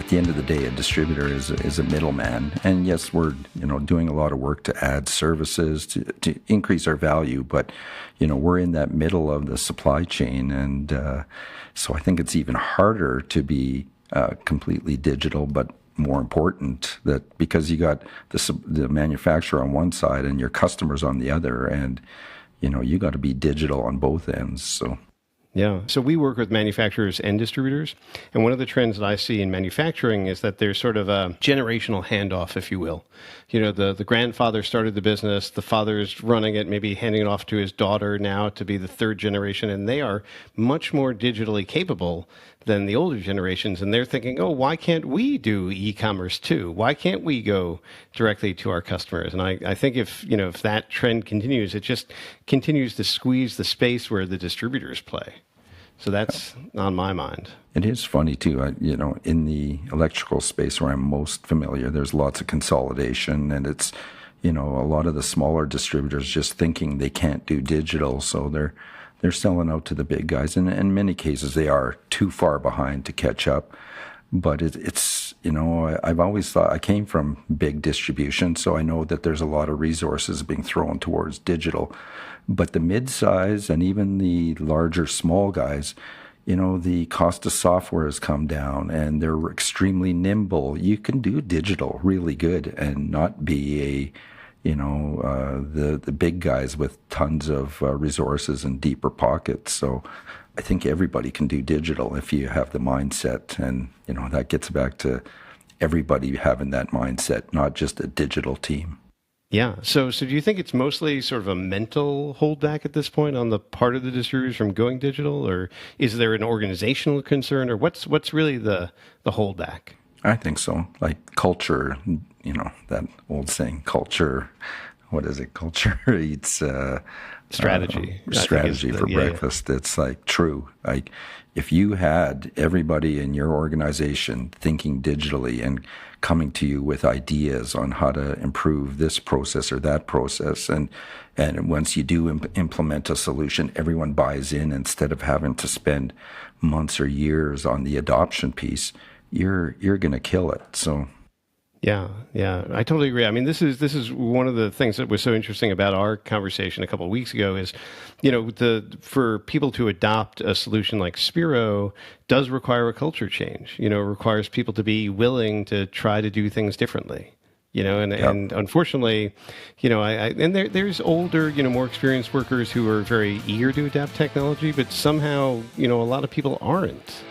at the end of the day, a distributor is a middleman. And yes, we're, doing a lot of work to add services to increase our value, but, we're in that middle of the supply chain. And so I think it's even harder to be completely digital, but more important that because you got the manufacturer on one side and your customers on the other, and, you got to be digital on both ends. So. Yeah. So we work with manufacturers and distributors. And one of the trends that I see in manufacturing is that there's sort of a generational handoff, if you will. The grandfather started the business, the father's running it, maybe handing it off to his daughter now to be the third generation. And they are much more digitally capable than the older generations. And they're thinking, oh, why can't we do e-commerce too? Why can't we go directly to our customers? And I think if that trend continues, it just continues to squeeze the space where the distributors play. So that's on my mind. It is funny too, in the electrical space where I'm most familiar, there's lots of consolidation, and it's, a lot of the smaller distributors just thinking they can't do digital. So they're selling out to the big guys. And in many cases, they are too far behind to catch up. But it's, I've always thought, I came from big distribution, so I know that there's a lot of resources being thrown towards digital. But the mid-size and even the larger small guys, the cost of software has come down and they're extremely nimble. You can do digital really good and not be the big guys with tons of resources and deeper pockets. So I think everybody can do digital if you have the mindset. And, that gets back to everybody having that mindset, not just a digital team. Yeah. So do you think it's mostly sort of a mental holdback at this point on the part of the distributors from going digital, or is there an organizational concern, or what's really the holdback? I think so. Like culture, that old saying, culture, what is it? Culture eats strategy. Strategy for breakfast. Yeah. It's like true. Like if you had everybody in your organization thinking digitally and coming to you with ideas on how to improve this process or that process, and once you do implement a solution, everyone buys in instead of having to spend months or years on the adoption piece, you're going to kill it. So. Yeah, I totally agree. I mean, this is one of the things that was so interesting about our conversation a couple of weeks ago is, for people to adopt a solution like Spiro does require a culture change. It requires people to be willing to try to do things differently. And unfortunately, there's older, more experienced workers who are very eager to adapt technology, but somehow, a lot of people aren't.